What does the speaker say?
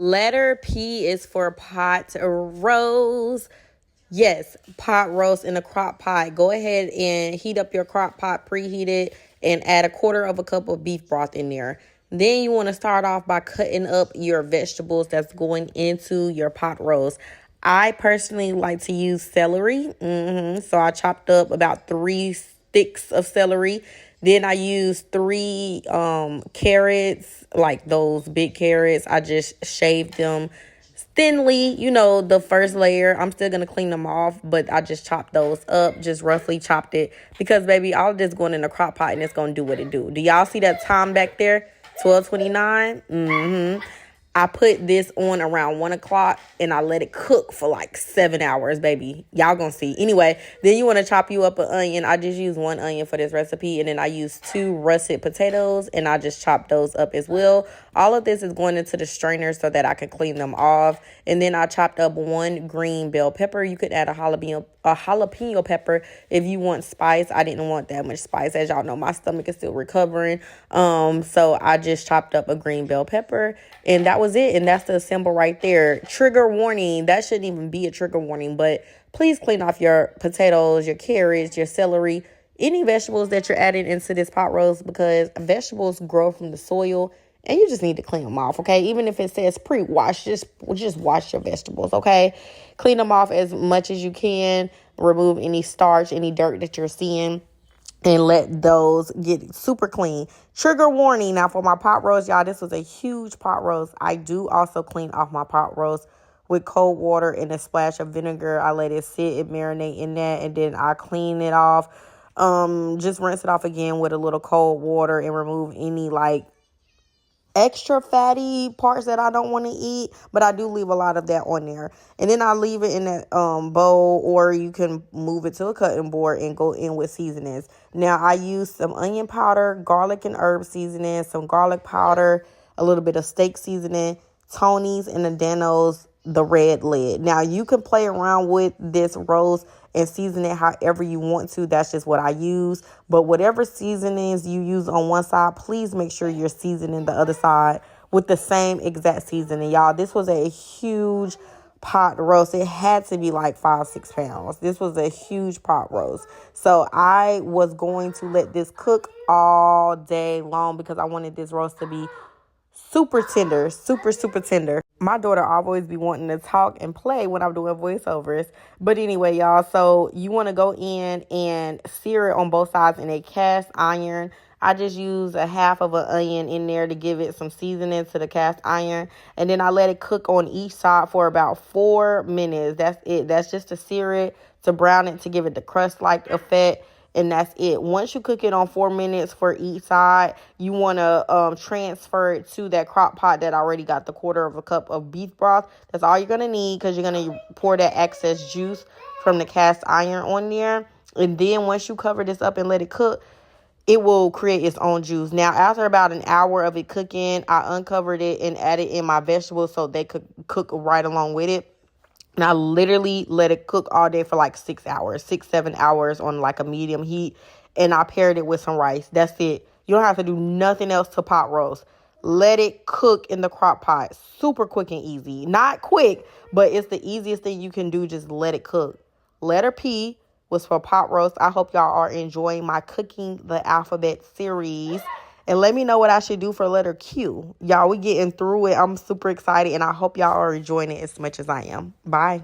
Letter P is for pot roast. Yes, pot roast in a crock pot. Go ahead and heat up your crock pot, preheat it, and add 1/4 cup of beef broth in there. Then you want to start off by cutting up your vegetables that's going into your pot roast. I personally like to use celery. So I chopped up about 3 sticks of celery. Then I used 3 carrots, like those big carrots. I just shaved them thinly, the first layer. I'm still going to clean them off, but I just chopped those up, just roughly chopped it. Because, baby, all of this going in the crock pot and it's going to do what it do. Do y'all see that time back there? 12:29. I put this on around 1 o'clock and I let it cook for like 7 hours, baby. Y'all gonna see. Anyway, then you want to chop you up an onion. I just use 1 onion for this recipe, and then I use 2 russet potatoes and I just chop those up as well. All of this is going into the strainer so that I can clean them off. And then I chopped up 1 green bell pepper. You could add a jalapeno pepper if you want spice. I didn't want that much spice. As y'all know, my stomach is still recovering. So I just chopped up a green bell pepper, and that was it. And that's the symbol right there. Trigger warning. That shouldn't even be a trigger warning, but please clean off your potatoes, your carrots, your celery, any vegetables that you're adding into this pot roast, because vegetables grow from the soil and you just need to clean them off, okay? Even if it says pre-wash, just wash your vegetables, okay? Clean them off as much as you can. Remove any starch, any dirt that you're seeing, and let those get super clean. Trigger warning. Now, for my pot roast, y'all, this was a huge pot roast. I do also clean off my pot roast with cold water and a splash of vinegar. I let it sit and marinate in that, and then I clean it off. Just rinse it off again with a little cold water and remove any, extra fatty parts that I don't want to eat, but I do leave a lot of that on there. And then I leave it in that bowl, or you can move it to a cutting board and go in with seasonings. Now I use some onion powder, garlic and herb seasoning, some garlic powder, a little bit of steak seasoning, Tony's and the Danos, the red lid. Now you can play around with this roast and season it however you want to. That's just what I use. But whatever seasonings you use on one side, please make sure you're seasoning the other side with the same exact seasoning. Y'all, this was a huge pot roast. It had to be like 5-6 pounds. This was a huge pot roast. So I was going to let this cook all day long because I wanted this roast to be super tender, super tender. My daughter always be wanting to talk and play when I'm doing voiceovers. But anyway, y'all, so you want to go in and sear it on both sides in a cast iron. I just use a half of an onion in there to give it some seasoning to the cast iron. And then I let it cook on each side for about 4 minutes. That's it. That's just to sear it, to brown it, to give it the crust-like effect. And that's it. Once you cook it on 4 minutes for each side, you want to transfer it to that crock pot that already got the 1/4 cup of beef broth. That's all you're going to need, because you're going to pour that excess juice from the cast iron on there. And then once you cover this up and let it cook, it will create its own juice. Now, after about an hour of it cooking, I uncovered it and added in my vegetables so they could cook right along with it. And I literally let it cook all day for like 6 hours, 6-7 hours on like a medium heat. And I paired it with some rice. That's it. You don't have to do nothing else to pot roast. Let it cook in the crock pot. Super quick and easy. Not quick, but it's the easiest thing you can do. Just let it cook. Letter P was for pot roast. I hope y'all are enjoying my Cooking the Alphabet series. And let me know what I should do for letter Q. Y'all, we getting through it. I'm super excited, and I hope y'all are enjoying it as much as I am. Bye.